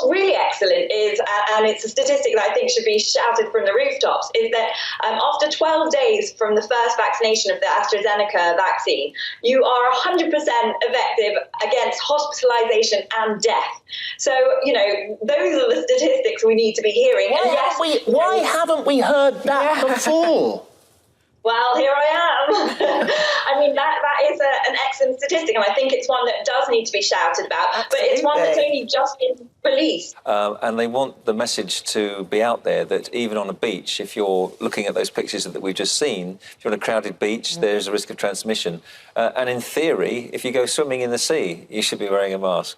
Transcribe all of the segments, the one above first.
what's really excellent is, and it's a statistic that I think should be shouted from the rooftops, is that after 12 days from the first vaccination of the AstraZeneca vaccine, you are 100% effective against hospitalization and death. So, you know, those are the statistics we need to be hearing. Why haven't we heard that before? Well, here I am. I mean, that is an excellent statistic, and I think it's one that does need to be shouted about. Absolutely. But it's one that's only just been released. And they want the message to be out there that even on a beach, if you're looking at those pictures that we've just seen, if you're on a crowded beach, there's a risk of transmission. And in theory, if you go swimming in the sea, you should be wearing a mask.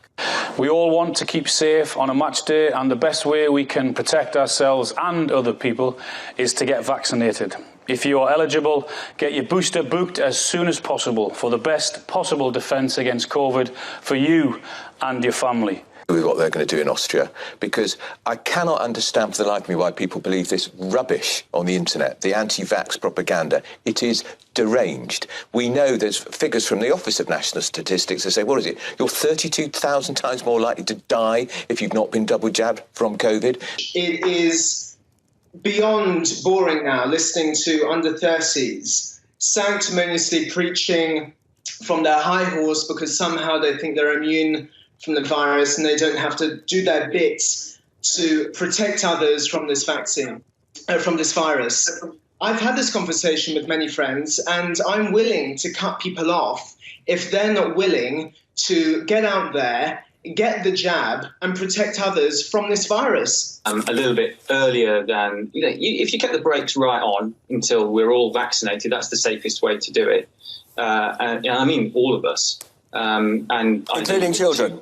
We all want to keep safe on a match day, and the best way we can protect ourselves and other people is to get vaccinated. If you are eligible, get your booster booked as soon as possible for the best possible defence against COVID for you and your family. What they're going to do in Austria, because I cannot understand for the life of me why people believe this rubbish on the internet, the anti-vax propaganda. It is deranged. We know there's figures from the Office of National Statistics that say, what is it, you're 32,000 times more likely to die if you've not been double jabbed from COVID. It is beyond boring now, listening to under 30s sanctimoniously preaching from their high horse because somehow they think they're immune from the virus and they don't have to do their bits to protect others from this vaccine, from this virus. I've had this conversation with many friends, and I'm willing to cut people off if they're not willing to get out there, get the jab and protect others from this virus. A little bit earlier than, if you get the brakes right on until we're all vaccinated, that's the safest way to do it. And I mean, all of us. Including children?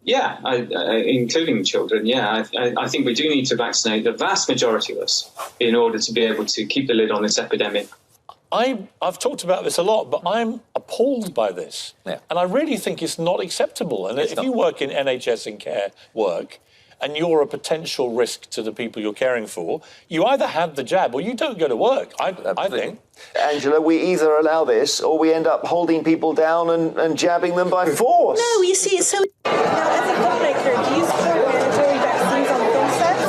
Yeah, including children, yeah. I think we do need to vaccinate the vast majority of us in order to be able to keep the lid on this epidemic. I've talked about this a lot, but I'm appalled by this. Yeah. And I really think it's not acceptable. And if you work in NHS and care work, and you're a potential risk to the people you're caring for, you either have the jab or you don't go to work, I think. Angela, we either allow this or we end up holding people down and jabbing them by force. No, you see, it's so... Now, as a lawmaker, do you support mandatory vaccines on film sets?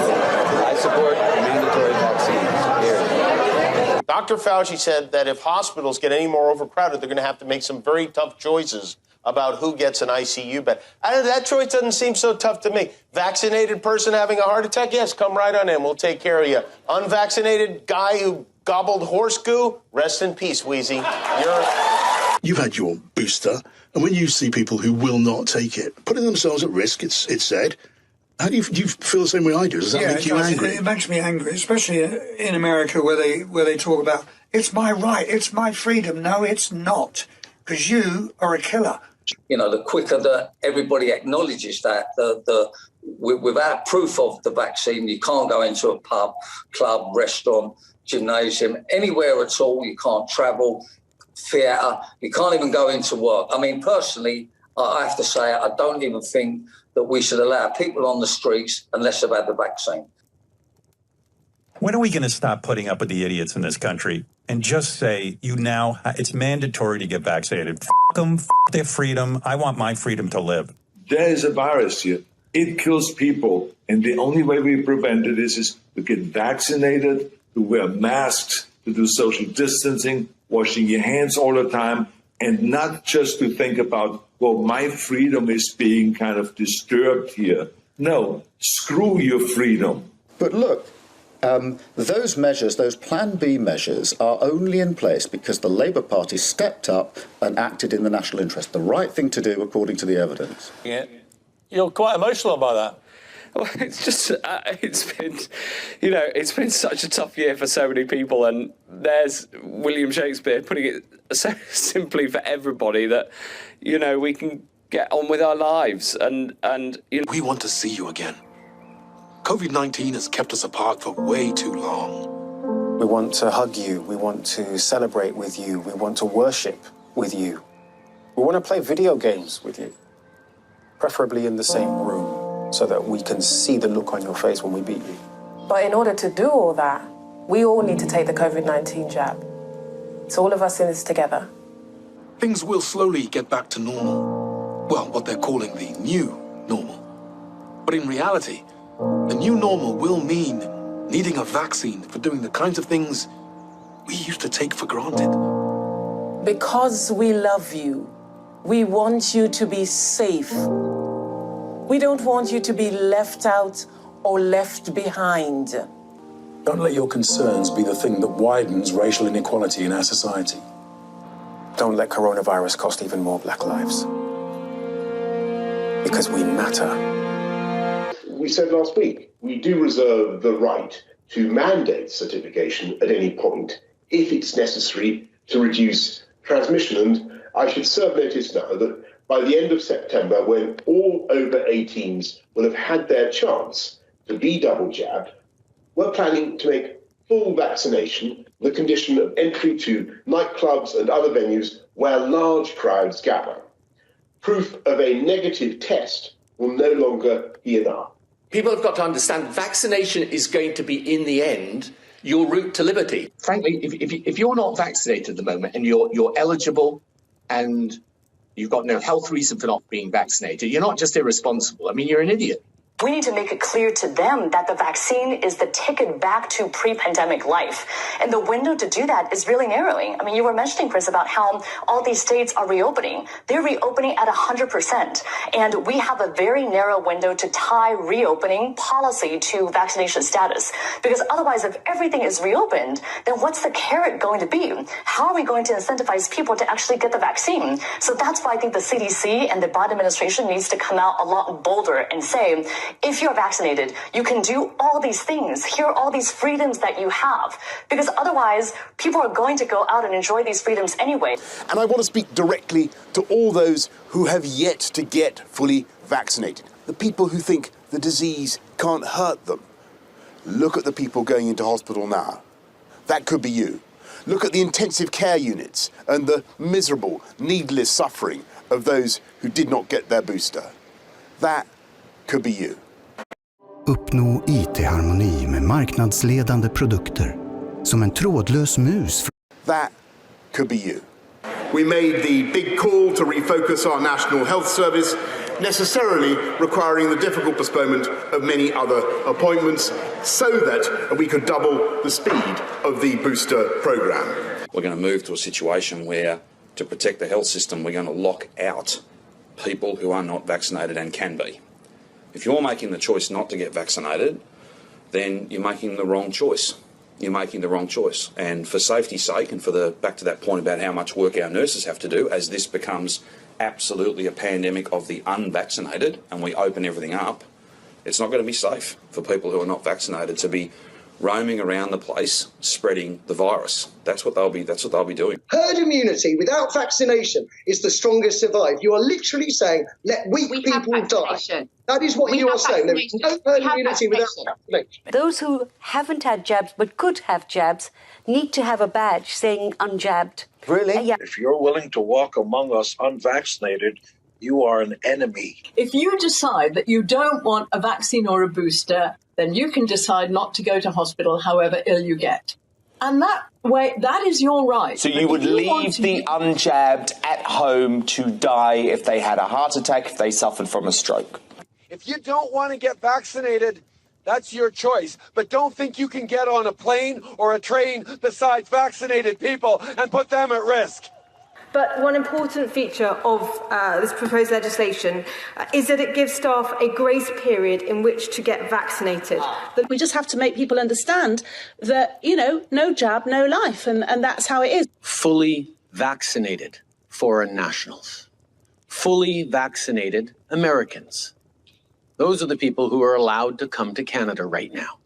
I support mandatory vaccines here. Dr. Fauci said that if hospitals get any more overcrowded, they're going to have to make some very tough choices about who gets an ICU bed. That choice doesn't seem so tough to me. Vaccinated person having a heart attack? Yes, come right on in. We'll take care of you. Unvaccinated guy who gobbled horse goo? Rest in peace, Wheezy. You've had your booster, and when you see people who will not take it, putting themselves at risk, it's said, how do you feel the same way I do? Does that make you angry? It makes me angry, especially in America where they talk about, it's my right, it's my freedom. No, it's not, because you are a killer. You know, the quicker that everybody acknowledges that, without proof of the vaccine, you can't go into a pub, club, restaurant, gymnasium, anywhere at all. You can't travel, theatre. You can't even go into work. I mean, personally, I have to say, I don't even think that we should allow people on the streets unless they've had the vaccine. When are we going to stop putting up with the idiots in this country and just say, it's mandatory to get vaccinated? F*** them, f*** their freedom. I want my freedom to live. There is a virus here. It kills people. And the only way we prevent it is to get vaccinated, to wear masks, to do social distancing, washing your hands all the time, and not just to think about, well, my freedom is being kind of disturbed here. No, screw your freedom. But look, those measures, those Plan B measures, are only in place because the Labour Party stepped up and acted in the national interest. The right thing to do, according to the evidence. Yeah. You're quite emotional about that. Well, it's just, it's been such a tough year for so many people, and there's William Shakespeare putting it so simply for everybody that, we can get on with our lives, and We want to see you again. COVID-19 has kept us apart for way too long. We want to hug you, we want to celebrate with you, we want to worship with you. We want to play video games with you, preferably in the same room, so that we can see the look on your face when we beat you. But in order to do all that, we all need to take the COVID-19 jab. So all of us in this together. Things will slowly get back to normal. Well, what they're calling the new normal. But in reality, the new normal will mean needing a vaccine for doing the kinds of things we used to take for granted. Because we love you, we want you to be safe. We don't want you to be left out or left behind. Don't let your concerns be the thing that widens racial inequality in our society. Don't let coronavirus cost even more black lives. Because we matter. We said last week, we do reserve the right to mandate certification at any point if it's necessary to reduce transmission. And I should serve notice now that by the end of September, when all over 18s will have had their chance to be double jabbed, we're planning to make full vaccination the condition of entry to nightclubs and other venues where large crowds gather. Proof of a negative test will no longer be enough. People have got to understand vaccination is going to be, in the end, your route to liberty. Frankly, if you're not vaccinated at the moment and you're eligible and you've got no health reason for not being vaccinated, you're not just irresponsible. I mean, you're an idiot. We need to make it clear to them that the vaccine is the ticket back to pre-pandemic life. And the window to do that is really narrowing. I mean, you were mentioning, Chris, about how all these states are reopening. They're reopening at 100%. And we have a very narrow window to tie reopening policy to vaccination status. Because otherwise, if everything is reopened, then what's the carrot going to be? How are we going to incentivize people to actually get the vaccine? So that's why I think the CDC and the Biden administration needs to come out a lot bolder and say, if you're vaccinated, you can do all these things. Here are all these freedoms that you have. Because otherwise, people are going to go out and enjoy these freedoms anyway. And I want to speak directly to all those who have yet to get fully vaccinated. The people who think the disease can't hurt them. Look at the people going into hospital now. That could be you. Look at the intensive care units and the miserable, needless suffering of those who did not get their booster. That could be you. Uppnå IT-harmoni med marknadsledande produkter. Som en trådlös mus. That could be you. We made the big call to refocus our National Health Service, necessarily requiring the difficult postponement of many other appointments so that we could double the speed of the booster program. We're going to move to a situation where, to protect the health system, we're going to lock out people who are not vaccinated and can be. If you're making the choice not to get vaccinated, then you're making the wrong choice. You're making the wrong choice. And for safety's sake, and back to that point about how much work our nurses have to do, as this becomes absolutely a pandemic of the unvaccinated and we open everything up, it's not going to be safe for people who are not vaccinated to be roaming around the place spreading the virus. That's what they'll be doing. Herd immunity without vaccination is the strongest survive. You are literally saying, let weak people die. That is what you are saying. There is no herd immunity without vaccination. Those who haven't had jabs but could have jabs need to have a badge saying unjabbed. Really? Yeah. If you're willing to walk among us unvaccinated, you are an enemy. If you decide that you don't want a vaccine or a booster, then you can decide not to go to hospital however ill you get. And that is your right. So you would leave the unjabbed at home to die if they had a heart attack, if they suffered from a stroke? If you don't want to get vaccinated, that's your choice. But don't think you can get on a plane or a train beside vaccinated people and put them at risk. But one important feature of this proposed legislation is that it gives staff a grace period in which to get vaccinated. We just have to make people understand that, no jab, no life, and that's how it is. Fully vaccinated foreign nationals. Fully vaccinated Americans. Those are the people who are allowed to come to Canada right now.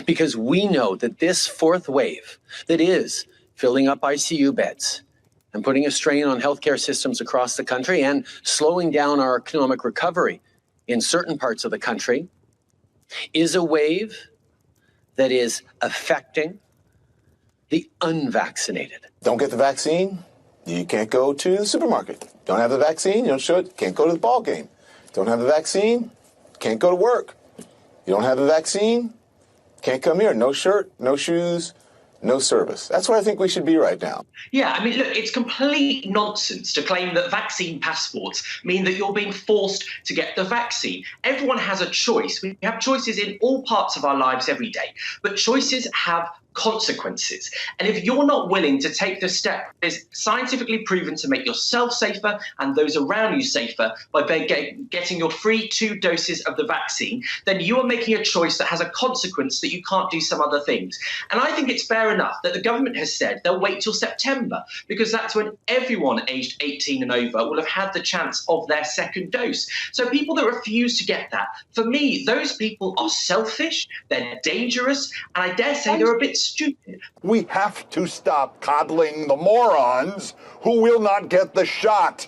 Because we know that this fourth wave that is filling up ICU beds and putting a strain on healthcare systems across the country and slowing down our economic recovery in certain parts of the country is a wave that is affecting the unvaccinated. Don't get the vaccine, you can't go to the supermarket. Don't have the vaccine, can't go to the ball game. Don't have the vaccine, can't go to work. You don't have the vaccine, can't come here. No shirt, no shoes, no service. That's where I think we should be right now. Yeah, I mean, look, it's complete nonsense to claim that vaccine passports mean that you're being forced to get the vaccine. Everyone has a choice. We have choices in all parts of our lives every day, but choices have consequences. And if you're not willing to take the step that is scientifically proven to make yourself safer and those around you safer by getting your free 2 doses of the vaccine, then you are making a choice that has a consequence that you can't do some other things. And I think it's fair enough that the government has said they'll wait till September, because that's when everyone aged 18 and over will have had the chance of their second dose. So people that refuse to get that, for me, those people are selfish, they're dangerous, and I dare say they're a bit stupid. We have to stop coddling the morons who will not get the shot.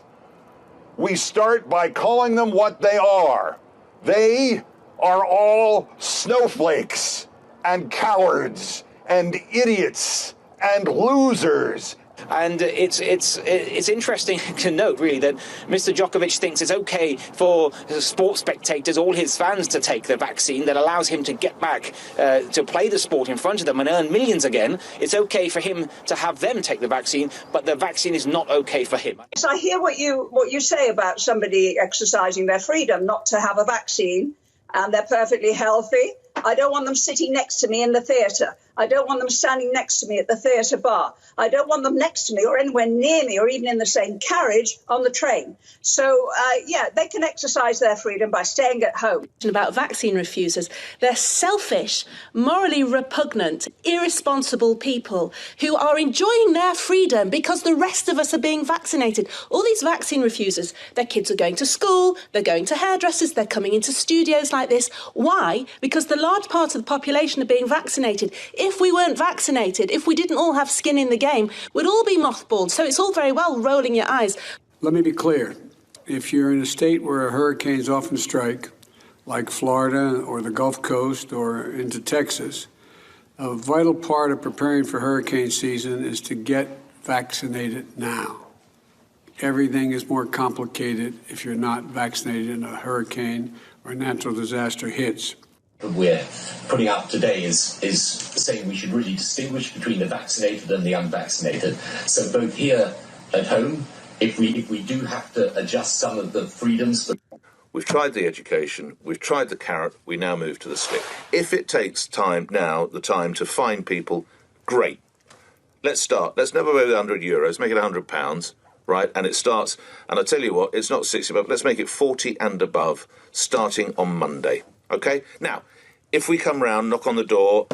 We start by calling them what they are. They are all snowflakes and cowards and idiots and losers. And it's interesting to note, really, that Mr. Djokovic thinks it's okay for sports spectators, all his fans, to take the vaccine that allows him to get back to play the sport in front of them and earn millions again. It's okay for him to have them take the vaccine, but the vaccine is not okay for him. So I hear what you say about somebody exercising their freedom not to have a vaccine, and they're perfectly healthy. I don't want them sitting next to me in the theatre. I don't want them standing next to me at the theatre bar. I don't want them next to me or anywhere near me or even in the same carriage on the train. So, yeah, they can exercise their freedom by staying at home. About vaccine refusers, they're selfish, morally repugnant, irresponsible people who are enjoying their freedom because the rest of us are being vaccinated. All these vaccine refusers, their kids are going to school, they're going to hairdressers, they're coming into studios like this. Why? Because the large part of the population are being vaccinated. If we weren't vaccinated, if we didn't all have skin in the game, we'd all be mothballed. So it's all very well rolling your eyes. Let me be clear. If you're in a state where hurricanes often strike, like Florida or the Gulf Coast or into Texas, a vital part of preparing for hurricane season is to get vaccinated now. Everything is more complicated if you're not vaccinated and a hurricane or a natural disaster hits. We're putting up today is saying we should really distinguish between the vaccinated and the unvaccinated. So both here at home, if we do have to adjust some of the freedoms. We've tried the education, we've tried the carrot, we now move to the stick. If it takes time now, the time to find people, great. Let's start. Let's never go with €100, make it £100, right? And it starts, and I tell you what, it's not 60, but let's make it 40 and above, starting on Monday. Okay? Now, if we come round, knock on the door,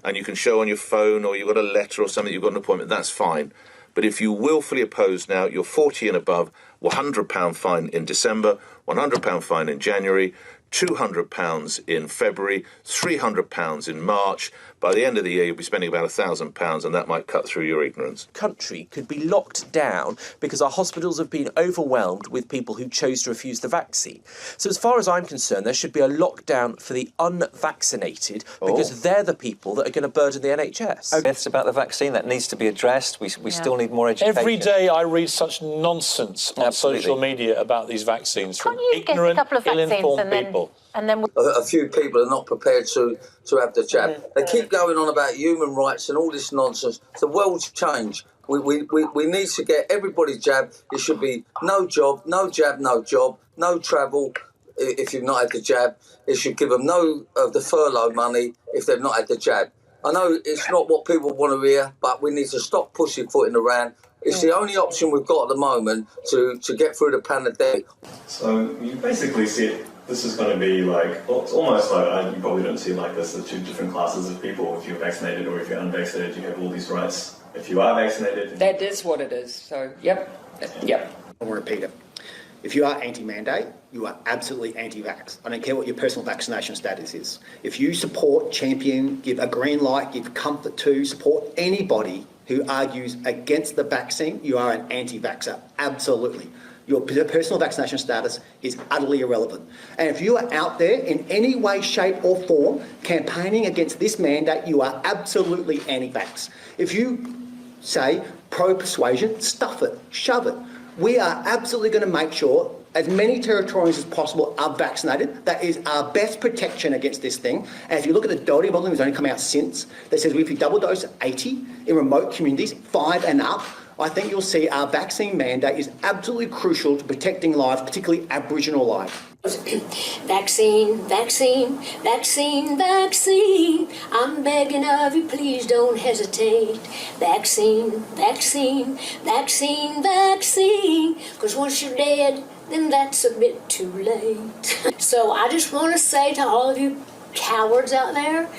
and you can show on your phone or you've got a letter or something, you've got an appointment, that's fine. But if you willfully oppose now, you're 40 and above, £100 fine in December, £100 fine in January, £200 in February, £300 in March. By the end of the year, you'll be spending about £1,000, and that might cut through your ignorance. Country could be locked down because our hospitals have been overwhelmed with people who chose to refuse the vaccine. So as far as I'm concerned, there should be a lockdown for the unvaccinated because they're the people that are going to burden the NHS. Myths about the vaccine, that needs to be addressed. We still need more education. Every day I read such nonsense on social media about these vaccines from ignorant, ill-informed people. And then a few people are not prepared to have the jab. They keep going on about human rights and all this nonsense. The world's changed. We need to get everybody jabbed. It should be no job, no jab, no job, no travel if you've not had the jab. It should give them no of the furlough money if they've not had the jab. I know it's not what people want to hear, but we need to stop pussyfooting around. It's the only option we've got at the moment to get through the pandemic. So you basically said this is going to be like, well, it's almost like, you probably don't see it like this, there's two different classes of people. If you're vaccinated or if you're unvaccinated, you have all these rights. If you are vaccinated... That is what it is. So, yep. I'll repeat it. If you are anti-mandate, you are absolutely anti-vax. I don't care what your personal vaccination status is. If you support, champion, give a green light, give comfort to, support anybody who argues against the vaccine, you are an anti-vaxxer. Absolutely. Your personal vaccination status is utterly irrelevant. And if you are out there in any way, shape or form campaigning against this mandate, you are absolutely anti-vax. If you say pro-persuasion, stuff it, shove it. We are absolutely going to make sure as many Territorians as possible are vaccinated. That is our best protection against this thing. And if you look at the Doherty modelling, it's only come out since, that says if you double dose 80 in remote communities, 5 and up, I think you'll see our vaccine mandate is absolutely crucial to protecting lives, particularly Aboriginal lives. Vaccine, vaccine, vaccine, vaccine. I'm begging of you, please don't hesitate. Vaccine, vaccine, vaccine, vaccine. Because once you're dead, then that's a bit too late. So I just want to say to all of you cowards out there,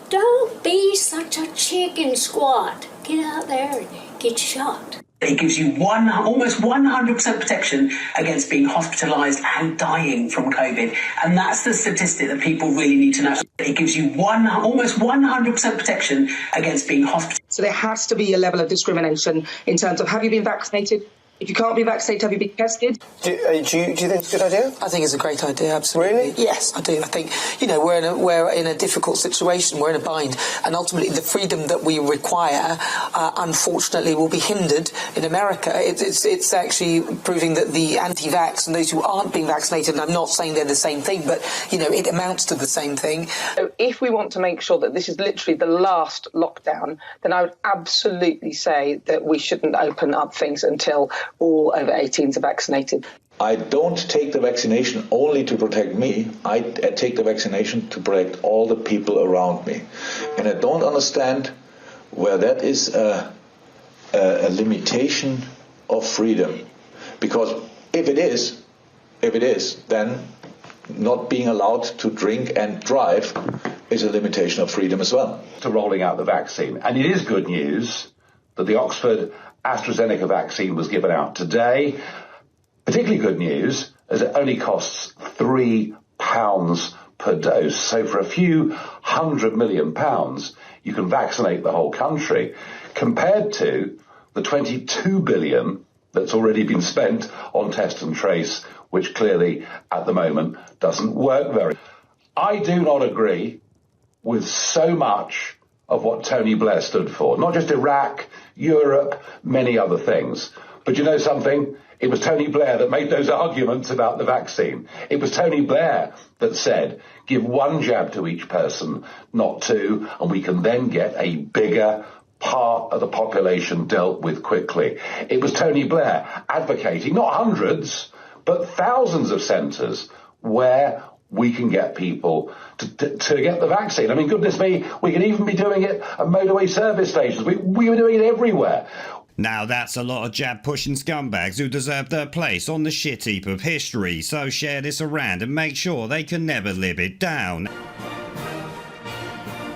don't be such a chicken squat. Get out there and get shot. It gives you almost 100% protection against being hospitalised and dying from COVID. And that's the statistic that people really need to know. It gives you almost 100% protection against being hospitalised. So there has to be a level of discrimination in terms of, have you been vaccinated? If you can't be vaccinated, have you been tested? Do you think it's a good idea? I think it's a great idea, absolutely. Really? Yes, I do. I think, we're in a difficult situation, we're in a bind, and ultimately the freedom that we require, unfortunately, will be hindered in America. It's actually proving that the anti-vax and those who aren't being vaccinated, and I'm not saying they're the same thing, but, it amounts to the same thing. So if we want to make sure that this is literally the last lockdown, then I would absolutely say that we shouldn't open up things until all over 18s are vaccinated. I don't take the vaccination only to protect me. I take the vaccination to protect all the people around me. And I don't understand where that is a limitation of freedom. Because if it is, then not being allowed to drink and drive is a limitation of freedom as well. To rolling out the vaccine. And it is good news that the Oxford AstraZeneca vaccine was given out today. Particularly good news as it only costs £3 per dose. So for a few £100 million, you can vaccinate the whole country, compared to the £22 billion that's already been spent on test and trace, which clearly at the moment doesn't work very. I do not agree with so much of what Tony Blair stood for. Not just Iraq, Europe, many other things. But you know something? It was Tony Blair that made those arguments about the vaccine. It was Tony Blair that said, give 1 jab to each person, not 2, and we can then get a bigger part of the population dealt with quickly. It was Tony Blair advocating not hundreds, but thousands of centres where we can get people to get the vaccine. I mean, goodness me, we can even be doing it at motorway service stations. We were doing it everywhere. Now that's a lot of jab-pushing scumbags who deserve their place on the shit heap of history, so share this around and make sure they can never live it down.